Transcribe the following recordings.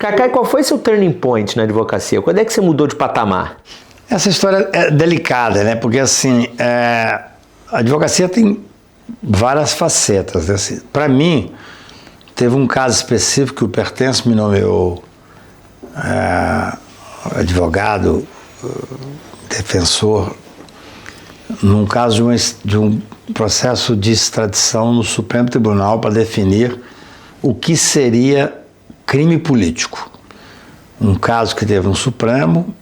Cacá, qual foi seu turning point na advocacia? Quando é que você mudou de patamar? Essa história é delicada, né? Porque, assim, a advocacia tem várias facetas. Né? Assim, para mim, teve um caso específico que o Pertence me nomeou advogado, defensor, num caso de um processo de extradição no Supremo Tribunal para definir o que seria crime político. Um caso que teve no Supremo,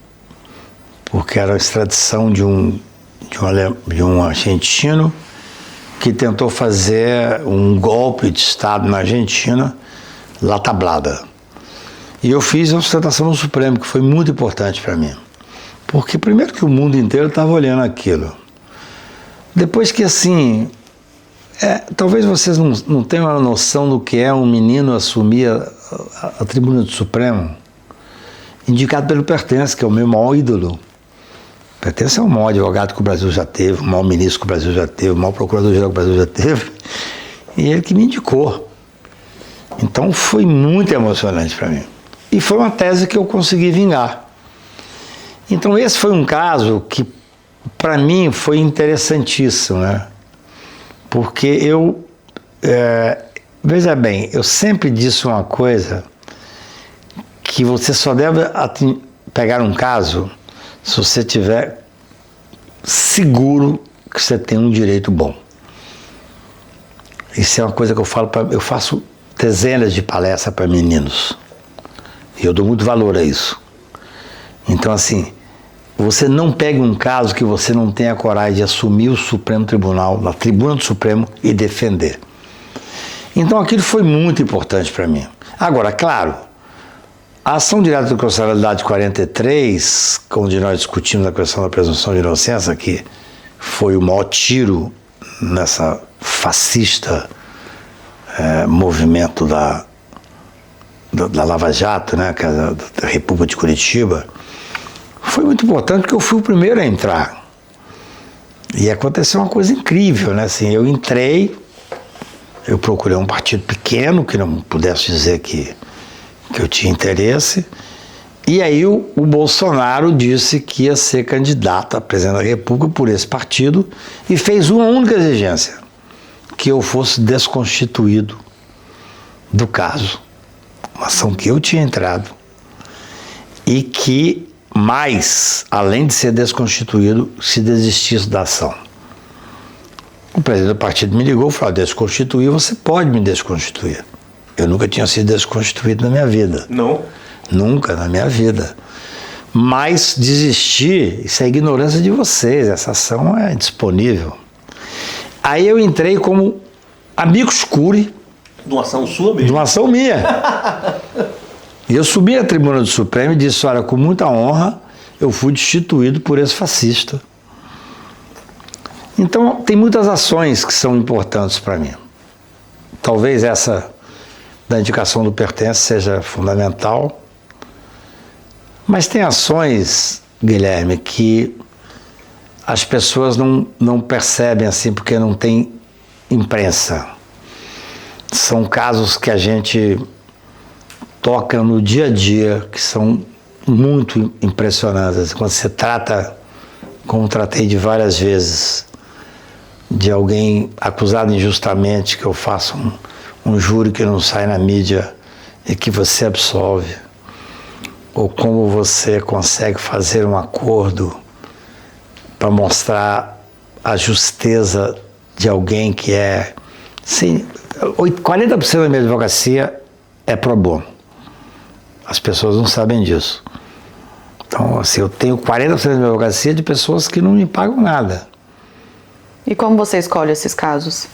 porque era a extradição de um argentino que tentou fazer um golpe de Estado na Argentina, La Tablada. E eu fiz a sustentação no Supremo, que foi muito importante para mim. Porque primeiro que o mundo inteiro estava olhando aquilo. Depois que, assim, talvez vocês não tenham uma noção do que é um menino assumir a tribuna do Supremo, indicado pelo Pertence, que é o meu maior ídolo. Pertence é o maior advogado que o Brasil já teve, o maior ministro que o Brasil já teve, o maior procurador-geral que o Brasil já teve, e ele que me indicou. Então foi muito emocionante para mim. E foi uma tese que eu consegui vingar. Então esse foi um caso que, para mim, foi interessantíssimo, né? Porque veja bem, eu sempre disse uma coisa, que você só deve pegar um caso se você tiver seguro que você tem um direito bom. Isso é uma coisa que eu falo, eu faço dezenas de palestras para meninos, e eu dou muito valor a isso. Então, assim, você não pegue um caso que você não tenha coragem de assumir o Supremo Tribunal, na tribuna do Supremo, e defender. Então aquilo foi muito importante para mim. Agora, claro, a ação direta de constitucionalidade 43, onde nós discutimos a questão da presunção de inocência, que foi o maior tiro nessa fascista movimento da Lava Jato, né, que é da República de Curitiba, foi muito importante porque eu fui o primeiro a entrar. E aconteceu uma coisa incrível, né? Assim, eu entrei, eu procurei um partido pequeno que não pudesse dizer que eu tinha interesse, e aí o Bolsonaro disse que ia ser candidato a presidente da República por esse partido e fez uma única exigência, que eu fosse desconstituído do caso, uma ação que eu tinha entrado, e que mais, além de ser desconstituído, se desistisse da ação. O presidente do partido me ligou e falou: desconstituir, você pode me desconstituir. Eu nunca tinha sido desconstituído na minha vida. Não? Nunca na minha vida. Mas desistir, isso é ignorância de vocês, essa ação é disponível. Aí eu entrei como amigo escuro. De uma ação sua mesmo? De uma ação minha. E eu subi à tribuna do Supremo e disse: olha, com muita honra, eu fui destituído por esse fascista. Então, tem muitas ações que são importantes para mim. Talvez essa da indicação do Pertence seja fundamental. Mas tem ações, Guilherme, que as pessoas não percebem assim porque não tem imprensa. São casos que a gente toca no dia a dia, que são muito impressionantes. Quando você trata, como tratei de várias vezes, de alguém acusado injustamente, que eu faço um júri que não sai na mídia e que você absolve, ou como você consegue fazer um acordo para mostrar a justeza de alguém que é... Sim, 40% da minha advocacia é pro bono. As pessoas não sabem disso. Então, assim, eu tenho 40% da minha advocacia de pessoas que não me pagam nada. E como você escolhe esses casos?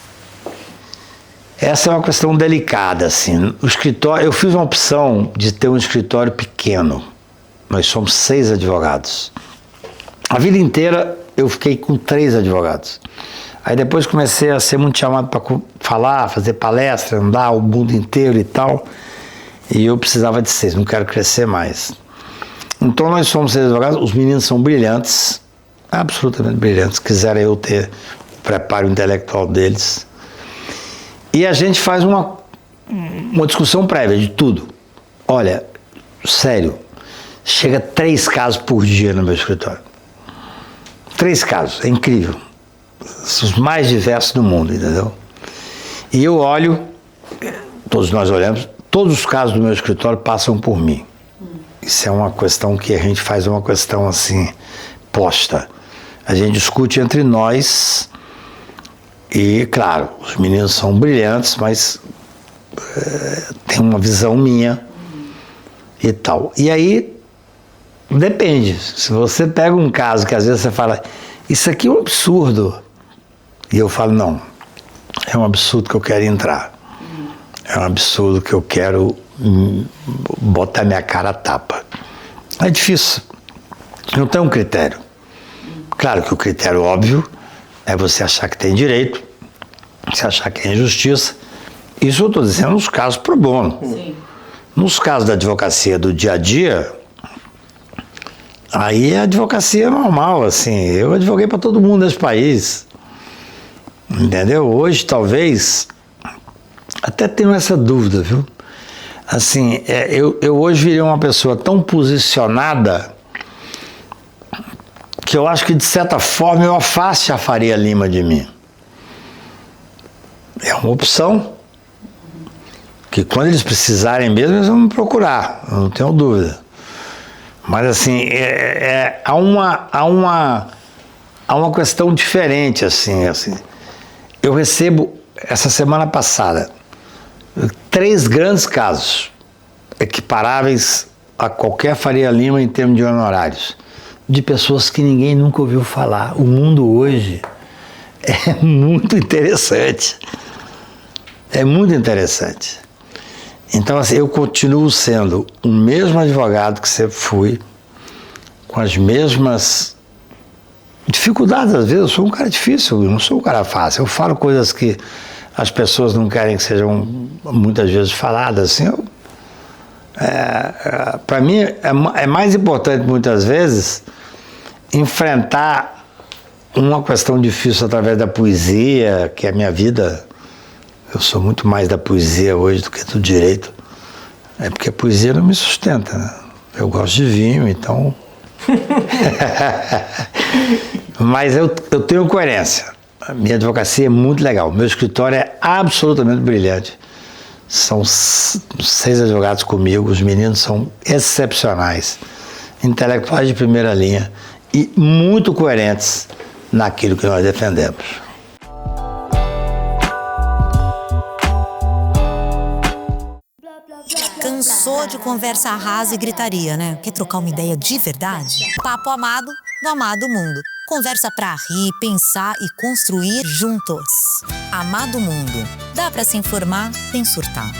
Essa é uma questão delicada, assim. O escritório, eu fiz uma opção de ter um escritório pequeno. Nós somos 6 advogados. A vida inteira eu fiquei com 3 advogados. Aí depois comecei a ser muito chamado para falar, fazer palestra, andar o mundo inteiro e tal. E eu precisava de 6, não quero crescer mais. Então nós somos 6 advogados, os meninos são brilhantes, absolutamente brilhantes, quiseram eu ter o preparo intelectual deles. E a gente faz uma discussão prévia de tudo. Olha, sério, chega 3 casos por dia no meu escritório. 3 casos, é incrível. Os mais diversos do mundo, entendeu? E eu olho, todos nós olhamos, todos os casos do meu escritório passam por mim. Isso é uma questão que a gente faz, uma questão assim, posta. A gente discute entre nós e, claro, os meninos são brilhantes, mas tem uma visão minha e tal. E aí, depende. Se você pega um caso que às vezes você fala, isso aqui é um absurdo. E eu falo, não, é um absurdo que eu quero entrar. É um absurdo que eu quero botar minha cara a tapa. É difícil. Não tem um critério. Claro que o critério óbvio é você achar que tem direito, você achar que é injustiça. Isso eu estou dizendo nos casos pro bono. Sim. Nos casos da advocacia do dia a dia, aí é advocacia normal, assim. Eu advoguei para todo mundo nesse país. Entendeu? Hoje, talvez, até tenho essa dúvida, viu? Assim, eu hoje virei uma pessoa tão posicionada que eu acho que, de certa forma, eu afaste a Faria Lima de mim. É uma opção que, quando eles precisarem mesmo, eles vão me procurar, eu não tenho dúvida. Mas, assim, há uma questão diferente, assim. Eu recebo, essa semana passada, 3 grandes casos equiparáveis a qualquer Faria Lima em termos de honorários, de pessoas que ninguém nunca ouviu falar. O mundo hoje é muito interessante. É muito interessante. Então, assim, eu continuo sendo o mesmo advogado que sempre fui, com as mesmas dificuldades. Às vezes eu sou um cara difícil, eu não sou um cara fácil. Eu falo coisas que as pessoas não querem que sejam muitas vezes faladas. Assim, para mim é mais importante muitas vezes enfrentar uma questão difícil através da poesia, que é a minha vida. Eu sou muito mais da poesia hoje do que do direito. É porque a poesia não me sustenta, né? Eu gosto de vinho, então... Mas eu tenho coerência. A minha advocacia é muito legal. Meu escritório é absolutamente brilhante. São 6 advogados comigo. Os meninos são excepcionais. Intelectuais de primeira linha e muito coerentes naquilo que nós defendemos. Cansou de conversa rasa e gritaria, né? Quer trocar uma ideia de verdade? Papo Amado, do Amado Mundo. Conversa pra rir, pensar e construir juntos. Amado Mundo. Dá pra se informar sem surtar.